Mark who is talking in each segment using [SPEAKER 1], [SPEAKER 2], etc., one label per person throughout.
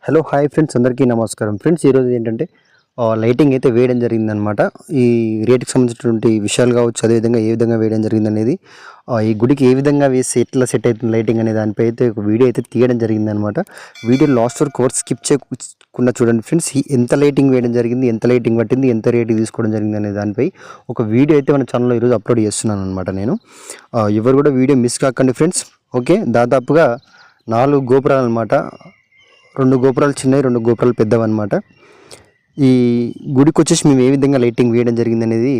[SPEAKER 1] Hello hi friends, అందరికీ నమస్కారం. Friends, ఈరోజు ఏంటంటే లైటింగ్ అయితే వేయడం జరిగిందనమాట. ఈ రేటుకి సంబంధించినటువంటి విషయాలు కావచ్చు, అదేవిధంగా ఏ విధంగా వేయడం జరిగిందనేది, ఈ గుడికి ఏ విధంగా వేసి ఎట్లా సెట్ అవుతుంది లైటింగ్ అనే దానిపై అయితే ఒక వీడియో అయితే తీయడం జరిగిందనమాట. వీడియో లాస్ట్ వరకు కోర్స్ స్కిప్ చేయకుండా చూడండి ఫ్రెండ్స్. ఎంత లైటింగ్ వేయడం జరిగింది, ఎంత లైటింగ్ పట్టింది, ఎంత రేటు తీసుకోవడం జరిగింది అనే దానిపై ఒక వీడియో అయితే మన ఛానల్లో ఈరోజు అప్లోడ్ చేస్తున్నాను అనమాట. నేను ఎవరు కూడా వీడియో మిస్ కాకండి ఫ్రెండ్స్. ఓకే, దాదాపుగా 4 గోపురాలు అనమాట. 2 గోపురాలు చిన్నవి, 2 గోపురాలు పెద్దవన్నమాట. ఈ గుడికి వచ్చేసి మేము ఏ విధంగా లైటింగ్ వేయడం జరిగింది అనేది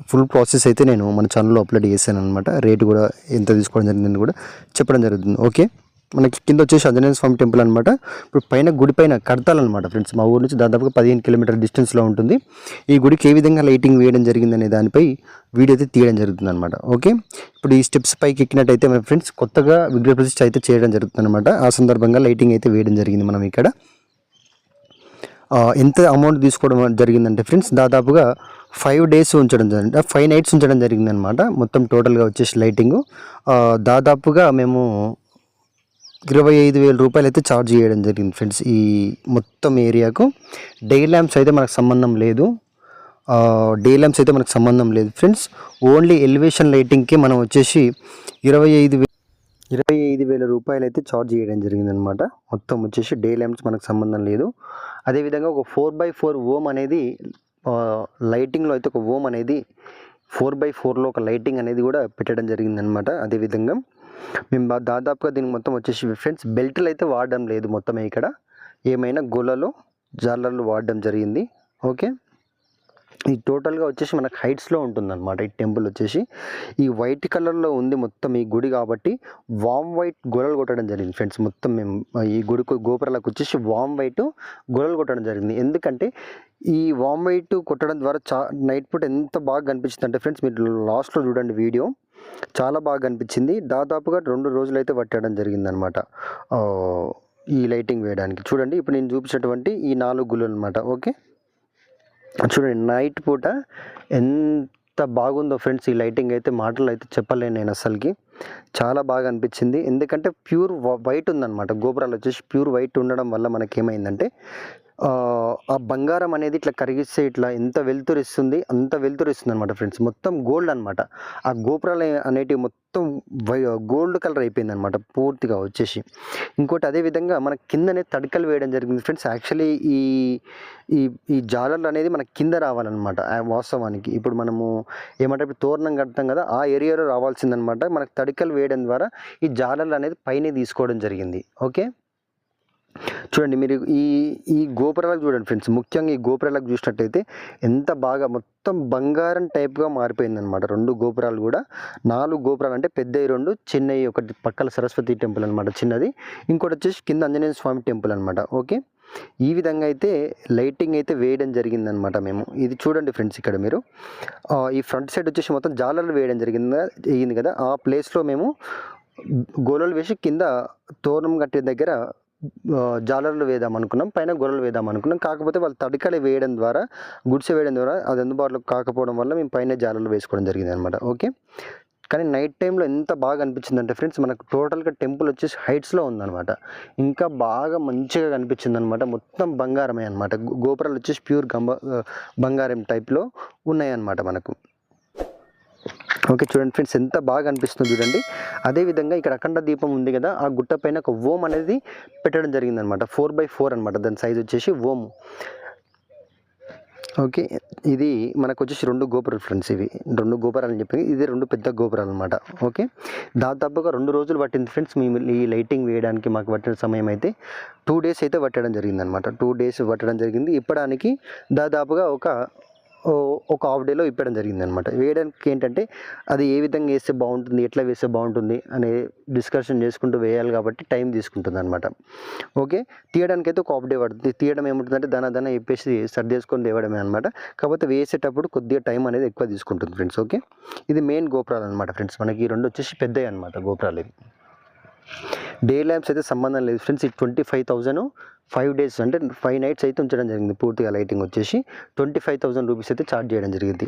[SPEAKER 1] ఫుల్ ప్రాసెస్ అయితే నేను మన ఛానల్లో అప్లోడ్ చేశాను అనమాట. రేటు కూడా ఎంత తీసుకోవడం జరిగిందని కూడా చెప్పడం జరుగుతుంది. ఓకే, మనకి కింద వచ్చేసి ఆంజనేయ స్వామి టెంపుల్ అనమాట. ఇప్పుడు పైన గుడి పైన కడతాలన్నమాట ఫ్రెండ్స్. మా ఊరు నుంచి దాదాపుగా 15 కిలోమీటర్ డిస్టెన్స్లో ఉంటుంది. ఈ గుడికి ఏ విధంగా లైటింగ్ వేయడం జరిగిందనే దానిపై వీడియో అయితే తీయడం జరుగుతుంది అనమాట. ఓకే, ఇప్పుడు ఈ స్టెప్స్ పైకి ఎక్కినట్టయితే మన ఫ్రెండ్స్ కొత్తగా విగ్రహ ప్రతిష్ఠ అయితే చేయడం జరుగుతుంది అనమాట. ఆ సందర్భంగా లైటింగ్ అయితే వేయడం జరిగింది. మనం ఇక్కడ ఎంత అమౌంట్ తీసుకోవడం జరిగిందంటే ఫ్రెండ్స్, దాదాపుగా 5 డేస్ ఉంచడం జరిగింది, 5 నైట్స్ ఉంచడం జరిగిందనమాట. మొత్తం టోటల్గా వచ్చేసి లైటింగు దాదాపుగా మేము 25,000 రూపాయలు అయితే ఛార్జ్ చేయడం జరిగింది ఫ్రెండ్స్. ఈ మొత్తం ఏరియాకు డే ల్యాంప్స్ అయితే మనకు సంబంధం లేదు. ఫ్రెండ్స్. ఓన్లీ ఎలివేషన్ లైటింగ్కి మనం వచ్చేసి 25,000 రూపాయలు అయితే ఛార్జ్ చేయడం జరిగిందనమాట. మొత్తం వచ్చేసి డే ల్యాంప్స్ మనకు సంబంధం లేదు. అదేవిధంగా ఒక 4x4 ఓమ్ అనేది లైటింగ్లో అయితే ఒక ఓమ్ అనేది 4x4లో ఒక లైటింగ్ అనేది కూడా పెట్టడం జరిగిందనమాట. అదేవిధంగా మేము దాదాపుగా దీనికి మొత్తం వచ్చేసి ఫ్రెండ్స్ బెల్ట్లు అయితే వాడడం లేదు. మొత్తమే ఇక్కడ ఏమైనా గోలలో జాలర్లు వాడడం జరిగింది. ఓకే, ఈ టోటల్గా వచ్చేసి మనకు హైట్స్లో ఉంటుందన్నమాట. ఈ టెంపుల్ వచ్చేసి ఈ వైట్ కలర్లో ఉంది మొత్తం ఈ గుడి, కాబట్టి వామ్ వైట్ గొలలు కొట్టడం జరిగింది ఫ్రెండ్స్. మొత్తం మేము ఈ గుడి గోపురాలకు వచ్చేసి వామ్ వైట్ గొలలు కొట్టడం జరిగింది. ఎందుకంటే ఈ వామ్ వైట్ కొట్టడం ద్వారా నైట్ పూట ఎంత బాగా కనిపించింది అంటే ఫ్రెండ్స్, మీరు లాస్ట్లో చూడండి వీడియో, చాలా బాగా కనిపించింది. దాదాపుగా 2 రోజులు అయితే పట్టడం జరిగిందనమాట ఈ లైటింగ్ వేయడానికి. చూడండి, ఇప్పుడు నేను చూపించినటువంటి ఈ 4 గుళ్ళు అనమాట. ఓకే, చూడండి నైట్ పూట ఎంత బాగుందో ఫ్రెండ్స్. ఈ లైటింగ్ అయితే మాటలు అయితే చెప్పలేను నేను అసలుకి. చాలా బాగా అనిపించింది. ఎందుకంటే ప్యూర్ వైట్ ఉందన్నమాట. గోపురాలు వచ్చేసి ప్యూర్ వైట్ ఉండడం వల్ల మనకేమైందంటే ఆ బంగారం అనేది ఇట్లా కరిగిస్తే ఇట్లా ఎంత వెలుతురిస్తుంది, అంత వెలుతురిస్తుంది అనమాట ఫ్రెండ్స్. మొత్తం గోల్డ్ అనమాట. ఆ గోపురాలు అనేటివి మొత్తం గోల్డ్ కలర్ అయిపోయింది అనమాట పూర్తిగా వచ్చేసి. ఇంకోటి అదేవిధంగా మన కిందనే తడికలు వేయడం జరిగింది ఫ్రెండ్స్. యాక్చువల్లీ ఈ ఈ ఈ జాలర్లు అనేది మన కింద రావాలన్నమాట. వాస్తవానికి ఇప్పుడు మనము ఏమంటే ఇప్పుడు తోరణం కడతాం కదా, ఆ ఏరియాలో రావాల్సిందనమాట. మనకు తడికలు వేయడం ద్వారా ఈ జాలర్లు అనేది పైనే తీసుకోవడం జరిగింది. ఓకే, చూడండి మీరు ఈ గోపురాలకు చూడండి ఫ్రెండ్స్. ముఖ్యంగా ఈ గోపురాలకు చూసినట్టయితే ఎంత బాగా మొత్తం బంగారం టైప్గా మారిపోయిందనమాట. 2 గోపురాలు కూడా. 4 గోపురాలు అంటే పెద్దవి 2, చిన్నవి ఒకటి పక్కల సరస్వతి టెంపుల్ అనమాట చిన్నది, ఇంకోటి వచ్చేసి కింద ఆంజనేయ స్వామి టెంపుల్ అనమాట. ఓకే, ఈ విధంగా అయితే లైటింగ్ అయితే వేయడం జరిగిందనమాట మేము. ఇది చూడండి ఫ్రెండ్స్, ఇక్కడ మీరు ఈ ఫ్రంట్ సైడ్ వచ్చేసి మొత్తం జాలర్లు వేయడం జరిగింది కదా, ఆ ప్లేస్లో మేము గోలలు వేసి కింద తోరణం కట్టే దగ్గర జాలర్లు వేద్దాం అనుకున్నాం, పైన గొర్రెలు వేద్దాం అనుకున్నాం. కాకపోతే వాళ్ళు తడికలు వేయడం ద్వారా, గుడిసె వేయడం ద్వారా అది అందుబాటులో కాకపోవడం వల్ల మేము పైన జాలర్లు వేసుకోవడం జరిగింది అనమాట. ఓకే, కానీ నైట్ టైంలో ఎంత బాగా అనిపించిందంటే ఫ్రెండ్స్, మనకు టోటల్గా టెంపుల్ వచ్చేసి హైట్స్లో ఉందన్నమాట. ఇంకా బాగా మంచిగా కనిపించింది అనమాట. మొత్తం బంగారమే అనమాట. గోపురాలు వచ్చేసి ప్యూర్ బంగారం టైప్లో ఉన్నాయన్నమాట మనకు. ఓకే, చూడండి ఫ్రెండ్స్ ఎంత బాగా అనిపిస్తుంది చూడండి. అదేవిధంగా ఇక్కడ అఖండ దీపం ఉంది కదా, ఆ గుట్ట పైన ఒక ఓం అనేది పెట్టడం జరిగిందనమాట. 4x4 అనమాట దాని సైజ్ వచ్చేసి ఓం. ఓకే, ఇది మనకు వచ్చేసి 2 గోపురాలు ఫ్రెండ్స్. ఇవి 2 గోపురాలు అని చెప్పి ఇది 2 పెద్ద గోపురాలు అనమాట. ఓకే, దాదాపుగా 2 రోజులు పట్టింది ఫ్రెండ్స్ మేము ఈ లైటింగ్ వేయడానికి. మాకు పట్టిన సమయం అయితే 2 డేస్ అయితే పట్టడం జరిగిందనమాట. 2 డేస్ పట్టడం జరిగింది. ఇప్పడానికి దాదాపుగా ఒక హాఫ్ డేలో ఇప్పడం జరిగింది అనమాట. వేయడానికి ఏంటంటే అది ఏ విధంగా వేస్తే బాగుంటుంది, ఎట్లా వేస్తే బాగుంటుంది అనే డిస్కషన్ చేసుకుంటూ వేయాలి కాబట్టి టైం తీసుకుంటుంది అనమాట. ఓకే, తీయడానికి అయితే ఒక హాఫ్ డే పడుతుంది. తీయడం ఏముంటుందంటే దన చెప్పేసి సర్దేసుకొని తేవడమే అనమాట. కాకపోతే వేసేటప్పుడు కొద్దిగా టైం అనేది ఎక్కువ తీసుకుంటుంది ఫ్రెండ్స్. ఓకే, ఇది మెయిన్ గోపురాలు అనమాట ఫ్రెండ్స్. మనకి ఈ 2 వచ్చేసి పెద్దవి అనమాట గోపురాలు ఇవి. డే ల్యాంప్స్ అయితే సంబంధం లేదు ఫ్రెండ్స్. ఈ 25,000 5 డేస్ అంటే 5 నైట్స్ అయితే ఉంచడం జరిగింది. పూర్తిగా లైటింగ్ వచ్చేసి 25,000 రూపీస్ అయితే ఛార్జ్ చేయడం జరిగింది.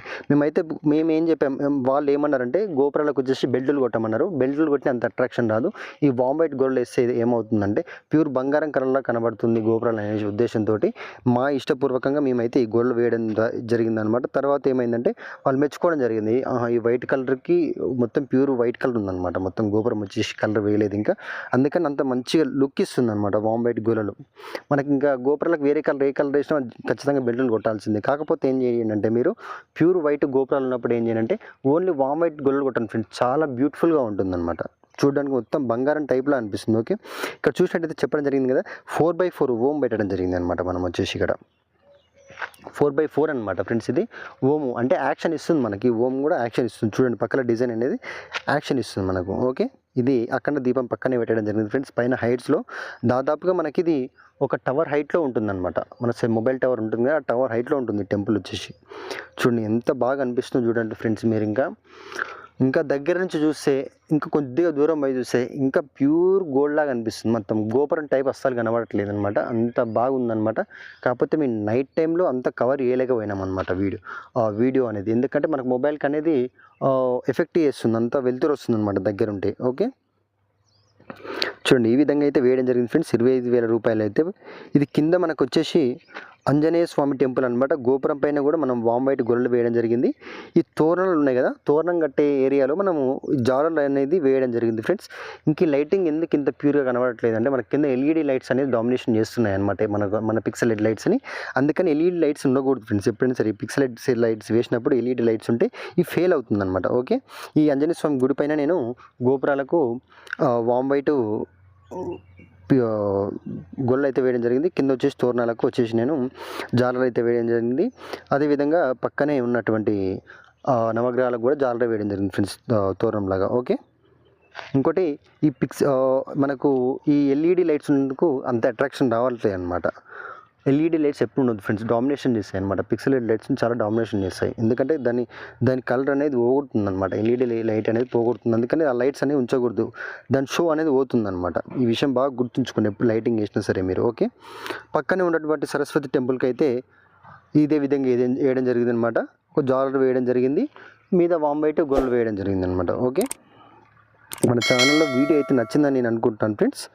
[SPEAKER 1] మేము ఏం చెప్పాం, వాళ్ళు ఏమన్నారంటే గోపురాలకు వచ్చేసి బెల్టులు కొట్టమన్నారు. బెల్టులు కొట్టిన అంత అట్రాక్షన్ రాదు. ఈ వామ్ వైట్ గోల్డ్ వేస్తే ఏమవుతుందంటే ప్యూర్ బంగారం కలర్లా కనబడుతుంది గోపురాలు అనే ఉద్దేశంతో మా ఇష్టపూర్వకంగా మేమైతే ఈ గోల్డ్ వేయడం జరిగిందనమాట. తర్వాత ఏమైందంటే వాళ్ళు మెచ్చుకోవడం జరిగింది. ఈ వైట్ కలర్కి మొత్తం ప్యూర్ వైట్ కలర్ ఉందన్నమాట. మొత్తం గోపురం వచ్చేసి కలర్ వేయలేదు ఇంకా, అందుకని అంత మంచిగా లుక్ ఇస్తుంది అనమాట వామ్ వైట్ గోళలు. మనకి ఇంకా గోపురాలకు వేరే కలర్ ఏ కలర్ వేసినా ఖచ్చితంగా బెల్టులు కొట్టాల్సిందే. కాకపోతే ఏం చేయండి అంటే మీరు ప్యూర్ వైట్ గోపురాలు ఉన్నప్పుడు ఏం చేయాలంటే ఓన్లీ వామ్ వైట్ గోల్డ్ కొట్టండి ఫ్రెండ్స్. చాలా బ్యూటిఫుల్గా ఉంటుందన్నమాట. చూడడానికి మొత్తం బంగారం టైప్లో అనిపిస్తుంది. ఓకే, ఇక్కడ చూసినట్టయితే చెప్పడం జరిగింది కదా 4x4 ఓం పెట్టడం జరిగింది అనమాట. మనం వచ్చేసి ఇక్కడ 4x4 అనమాట ఫ్రెండ్స్. ఇది ఓము అంటే యాక్షన్ ఇస్తుంది మనకి. ఓం కూడా యాక్షన్ ఇస్తుంది. చూడండి పక్కన డిజైన్ అనేది యాక్షన్ ఇస్తుంది మనకు. ఓకే, ఇది అఖండ దీపం పక్కనే పెట్టడం జరిగింది ఫ్రెండ్స్. పైన హైట్స్లో దాదాపుగా మనకి ఇది ఒక టవర్ హైట్లో ఉంటుందన్నమాట. మన మొబైల్ టవర్ ఉంటుంది కదా, ఆ టవర్ హైట్లో ఉంటుంది టెంపుల్ వచ్చేసి. చూడండి ఎంత బాగా అనిపిస్తుందో చూడండి ఫ్రెండ్స్. మీరు ఇంకా దగ్గర నుంచి చూస్తే, ఇంకా కొద్దిగా దూరం పోయి చూస్తే ఇంకా ప్యూర్ గోల్డ్ లాగా అనిపిస్తుంది. మొత్తం గోపురం టైప్ అస్సలు కనబడట్లేదు అనమాట. అంత బాగుందనమాట. కాకపోతే మేము నైట్ టైంలో అంత కవర్ చేయలేకపోయినాం అనమాట వీడియో అనేది. ఎందుకంటే మనకు మొబైల్కి అనేది ఎఫెక్ట్ చేస్తుంది, అంతా వెళ్తురు వస్తుంది అనమాట దగ్గర ఉంటే. ఓకే, చూడండి ఈ విధంగా అయితే వేయడం జరిగింది ఫ్రెండ్స్. 25,000 రూపాయలు అయితే. ఇది కింద మనకు వచ్చేసి ఆంజనేయ స్వామి టెంపుల్ అనమాట. గోపురం పైన కూడా మనం వామ్ వైట్ గొర్రెలు వేయడం జరిగింది. ఈ తోరణాలు ఉన్నాయి కదా, తోరణం కట్టే ఏరియాలో మనము జాలర్లు అనేది వేయడం జరిగింది ఫ్రెండ్స్. ఇంక లైటింగ్ ఎందుకు ఇంత ప్యూర్గా కనబడట్లేదు అంటే మన కింద ఎల్ఈడి లైట్స్ అనేది డామినేషన్ చేస్తున్నాయి అనమాట మన పిక్సెల్ లైట్స్ అని. అందుకని ఎల్ఈడి లైట్స్ ఉండకూడదు ఫ్రెండ్స్. ఎప్పుడైనా సరే పిక్సెల్ లైట్స్ వేసినప్పుడు ఎల్ఈడి లైట్స్ ఉంటే ఈ ఫెయిల్ అవుతుందన్నమాట. ఓకే, ఈ ఆంజనేయ స్వామి గుడి పైన నేను గోపురాలకు వామ్ వైట్ గొల్ల అయితే వేయడం జరిగింది. కింద వచ్చేసి తోరణాలకు వచ్చేసి నేను జాలర్ అయితే వేయడం జరిగింది. అదేవిధంగా పక్కనే ఉన్నటువంటి నవగ్రహాలకు కూడా జాలర్ వేయడం జరిగింది ఫ్రెండ్స్, తోరణంలాగా. ఓకే, ఇంకోటి ఈ మనకు ఈ ఎల్ఈడి లైట్స్ ఉన్నందుకు అంత అట్రాక్షన్ రావాలి అనమాట. ఎల్ఈడి లైట్స్ ఎప్పుడు ఉండదు ఫ్రెండ్స్, డామినేషన్ చేస్తాయి అనమాట. పిక్సెల్ లైట్స్ని చాలా డామినేషన్ చేస్తాయి. ఎందుకంటే దాని కలర్ అనేది పోగొడుతుంది అనమాట. ఎల్ఈడి లైట్ అనేది పోగొడుతుంది. అందుకని ఆ లైట్స్ అనేవి ఉంచకూడదు, దాని షో అనేది పోతుంది అనమాట. ఈ విషయం బాగా గుర్తుంచుకోండి ఎప్పుడు లైటింగ్ వేసినా సరే మీరు. ఓకే, పక్కనే ఉన్నటువంటి సరస్వతి టెంపుల్కి అయితే ఇదే విధంగా వేయడం జరిగింది అనమాట. ఒక జాలర్ వేయడం జరిగింది, మీద వామ్ వైట్ గోల్డ్ వేయడం జరిగింది అనమాట. ఓకే, మన ఛానల్లో వీడియో అయితే నచ్చిందని నేను అనుకుంటాను ఫ్రెండ్స్.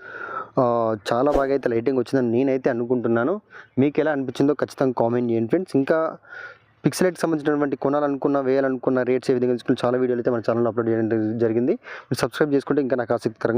[SPEAKER 1] చాలా బాగా అయితే లైటింగ్ వచ్చిందని నేనైతే అనుకుంటున్నాను. మీకు ఎలా అనిపించిందో ఖచ్చితంగా కామెంట్ చేయండి ఫ్రెండ్స్. ఇంకా పిక్సెల్కి సంబంధించినటువంటి కొనాలనుకున్న వేయాలనుకున్న రేట్స్ ఏ విధంగా తీసుకుని చాలా వీడియోలు అయితే మన ఛానల్లో అప్లోడ్ చేయడం జరిగింది. మీరు సబ్స్క్రైబ్ చేసుకుంటే ఇంకా నాకు ఆసక్తికరంగా